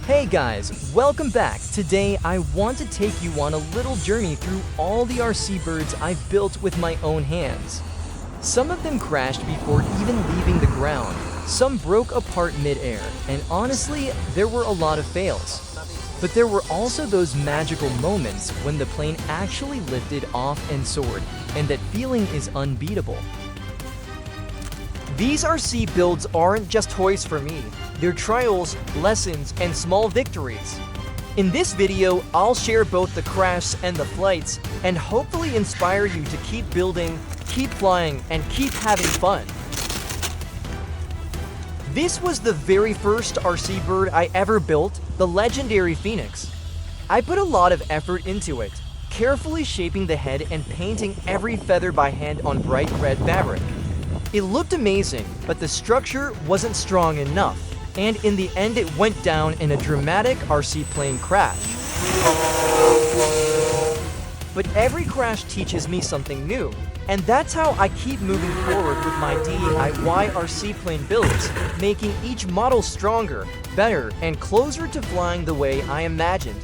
Hey guys, welcome back. Today I want to take you on a little journey through all the RC birds I've built with my own hands. Some of them crashed before even leaving the ground, some broke apart mid-air, and honestly, there were a lot of fails. But there were also those magical moments when the plane actually lifted off and soared, and that feeling is unbeatable. These RC builds aren't just toys for me. They're trials, lessons, and small victories. In this video, I'll share both the crashs and the flights, and hopefully inspire you to keep building, keep flying, and keep having fun. This was the very first RC bird I ever built, the legendary Phoenix. I put a lot of effort into it, carefully shaping the head and painting every feather by hand on bright red fabric. It looked amazing, but the structure wasn't strong enough, and in the end it went down in a dramatic RC plane crash. But every crash teaches me something new, and that's how I keep moving forward with my DIY RC plane builds, making each model stronger, better, and closer to flying the way I imagined.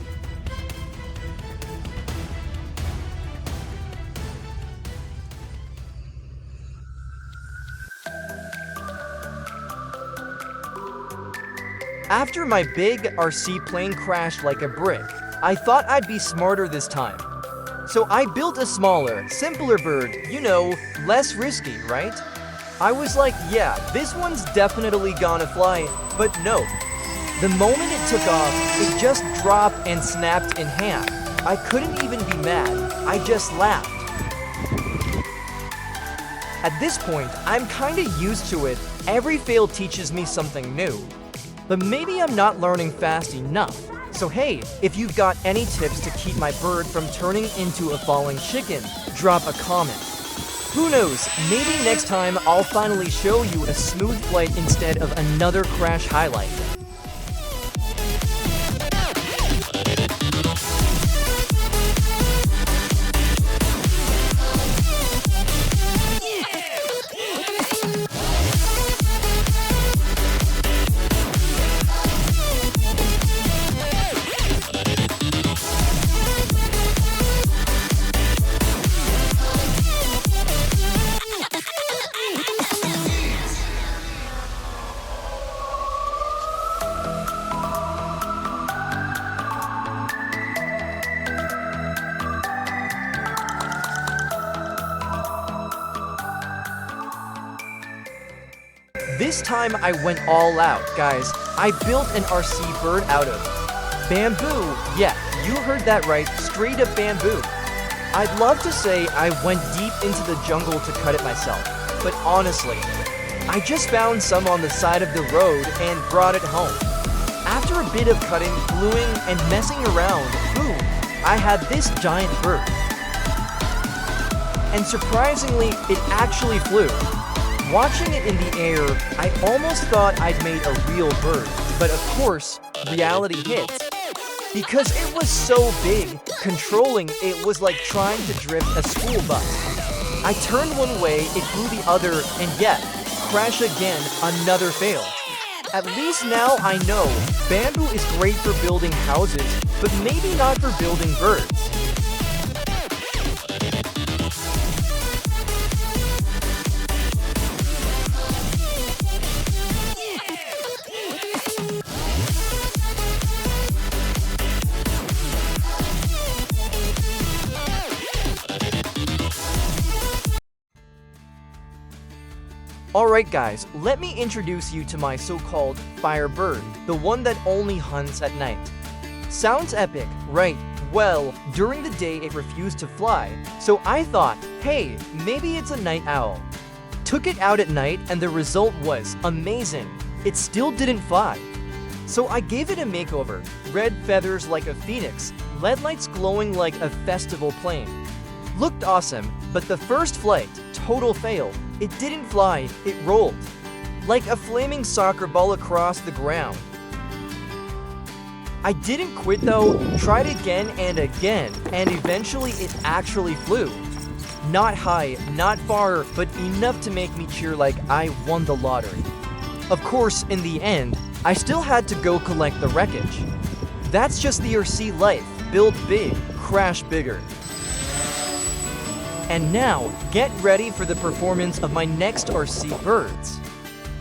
After my big RC plane crashed like a brick, I thought I'd be smarter this time. So I built a smaller, simpler bird, you know, less risky, right? I was like, yeah, this one's definitely gonna fly, but no. The moment it took off, it just dropped and snapped in half. I couldn't even be mad, I just laughed. At this point, I'm kinda used to it. Every fail teaches me something new. But maybe I'm not learning fast enough. So hey, if you've got any tips to keep my bird from turning into a falling chicken, drop a comment. Who knows, maybe next time I'll finally show you a smooth flight instead of another crash highlight. This time I went all out, guys. I built an RC bird out of bamboo. Yeah, you heard that right, straight up bamboo. I'd love to say I went deep into the jungle to cut it myself, but honestly, I just found some on the side of the road and brought it home. After a bit of cutting, gluing, and messing around, boom, I had this giant bird. And surprisingly, it actually flew. Watching it in the air, I almost thought I'd made a real bird, but of course, reality hit. Because it was so big, controlling it was like trying to drift a school bus. I turned one way, it flew the other, and yet, crash again, another fail. At least now I know, bamboo is great for building houses, but maybe not for building birds. Alright guys, let me introduce you to my so-called firebird, the one that only hunts at night. Sounds epic, right? Well, during the day it refused to fly, so I thought, hey, maybe it's a night owl. Took it out at night and the result was amazing. It still didn't fly. So I gave it a makeover, red feathers like a phoenix, LED lights glowing like a festival plane. Looked awesome, but the first flight, total fail. It didn't fly, it rolled. Like a flaming soccer ball across the ground. I didn't quit though, tried again, and eventually it actually flew. Not high, not far, but enough to make me cheer like I won the lottery. Of course, in the end, I still had to go collect the wreckage. That's just the RC life. Build big, crash bigger. And now, get ready for the performance of my next RC birds.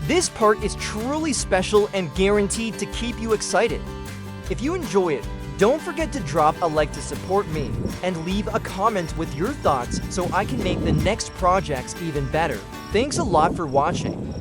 This part is truly special and guaranteed to keep you excited. If you enjoy it, don't forget to drop a like to support me and leave a comment with your thoughts so I can make the next projects even better. Thanks a lot for watching.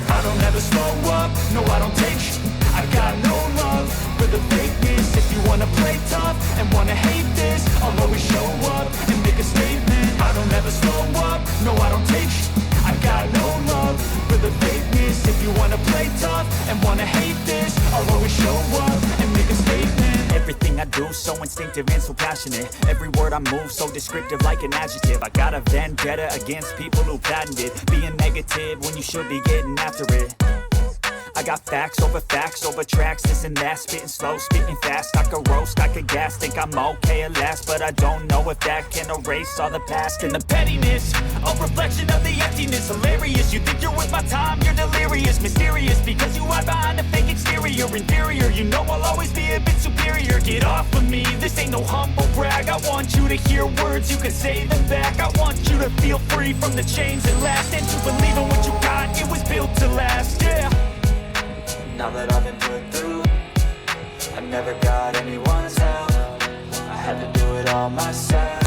I don't ever slow up, no I don't take sh**. I got no love for the fakeness. If you wanna play tough and wanna hate this, I'll always show up and make a statement. I don't ever slow up, no I don't take sh**. I got no love for the fakeness. If you wanna play tough and wanna hate this, I'll always show up and make a statement. Everything I do so instinctive and so passionate. Every word I move so descriptive like an adjective. I got a vendetta against people who patented being negative when you should be getting after it. I got facts over tracks, this and that. Spitting slow, spitting fast. I could roast, I could gas. Think I'm okay at last, but I don't know if that can erase all the past. And the pettiness, a reflection of the emptiness. Hilarious, you think you're worth my time, you're delirious. Mysterious, because you hide behind a fake exterior. Inferior, you know I'll always be a bit superior. Get off of me, this ain't no humble brag. I want you to hear words, you can say them back. I want you to feel free from the chains that last, and to believe in what you got, it was built to last, yeah. Now that I've been put through, I never got anyone's help. I had to do it all myself.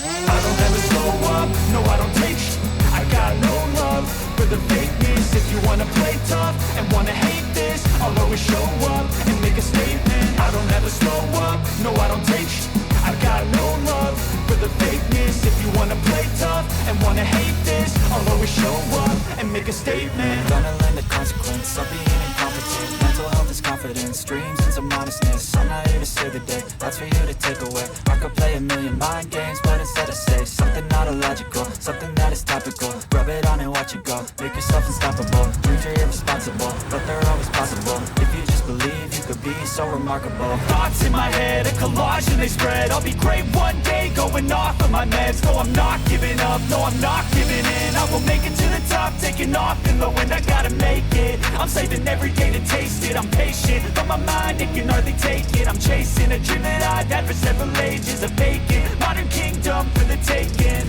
I don't ever slow up, no I don't take sh**. I got no love for the fakeness. If you wanna play tough and wanna hate this, I'll always show up and make a statement. I don't ever slow up, no I don't take sh**. I got no love for the fakeness. If you wanna play tough and wanna hate this, I'll always show up and make a statement. Gonna learn the consequence of being incompetent. Mental health is confidence, dreams and some modestness. I'm not here to save the day, that's for you to take away. I could play a million mind games, but instead I say something not illogical, something that is topical. Rub it on and watch it go, make yourself unstoppable. Dreams are irresponsible, but they're always possible. If you just believe, you could be so remarkable. Thoughts in my head, a collage and they spread. I'll be great one day, going off of my meds. No, I'm not giving up, no, I'm not giving in. I will make it to the top, taking off in the wind. I gotta make it, I'm saving every day to taste it. I'm patient, but my mind, it can hardly take it. I'm chasing a dream that I've had for several ages. A vacant, modern kingdom for the taking.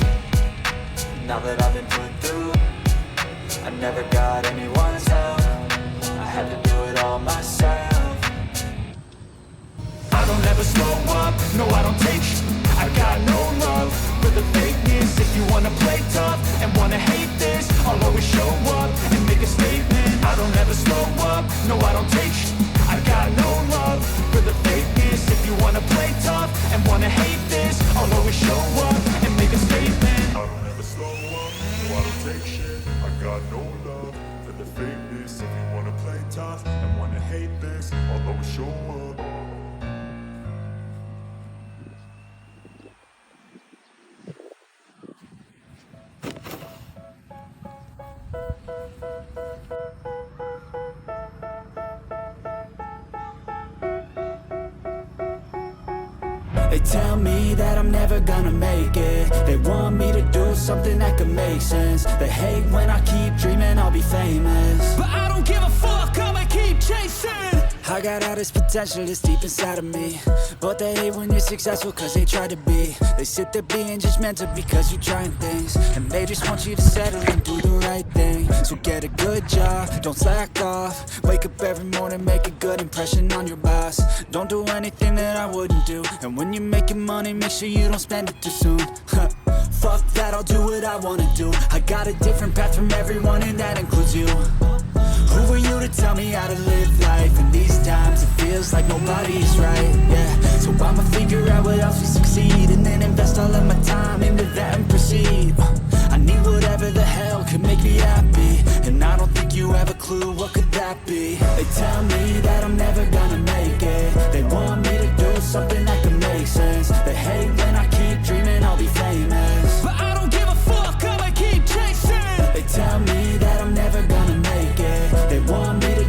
Now that I've been put through, I never got anyone's help. I had to do it all myself. I don't ever slow up, no I don't take sh**. I got no love for the fakeness. If you wanna play tough and wanna hate this, I'll always show up and make a statement. I don't ever slow up, no I don't take sh**. I got no love for the fakeness. If you wanna play tough and wanna hate this, I'll always show up and make a statement. I don't ever slow up, no I don't take shit. I got no love for the fakeness. If you wanna play tough and wanna hate this, I'll always show up. They tell me that I'm never gonna make it. They want me to do something that could make sense. They hate when I keep dreaming I'll be famous, but I don't give a fuck, I'ma keep chasing. I got all this potential that's deep inside of me, but they hate when you're successful cause they try to be. They sit there being judgmental because you're trying things, and they just want you to settle and do the right thing. So get a good job, don't slack off. Wake up every morning, make a good impression on your boss. Don't do anything that I wouldn't do, and when you're making money, make sure you don't spend it too soon. Fuck that, I'll do what I wanna do. I got a different path from everyone and that includes you. Who are you to tell me how to live life? In these times it feels like nobody's right, yeah. So I'ma figure out what else we succeed, and then invest all of my time into that and proceed. I need whatever the hell could make me happy, and I don't think you have a clue what could that be. They tell me that I'm never gonna make it. They want me to do something that could make sense. They hate when I keep dreaming I'll be famous, but I don't give a fuck, I'ma keep chasing. They tell me that I'm never gonna make it. They want me to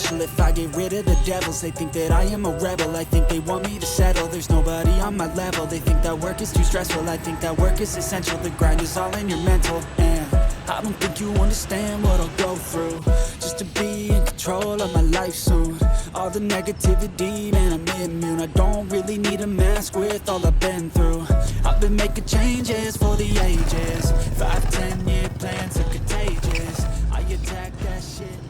special if I get rid of the devils. They think that I am a rebel, I think they want me to settle. There's nobody on my level, they think that work is too stressful. I think that work is essential, the grind is all in your mental. And I don't think you understand what I'll go through just to be in control of my life soon. All the negativity, man, I'm immune. I don't really need a mask with all I've been through. I've been making changes for the ages. 5, 10 year plans are contagious. I attack that shit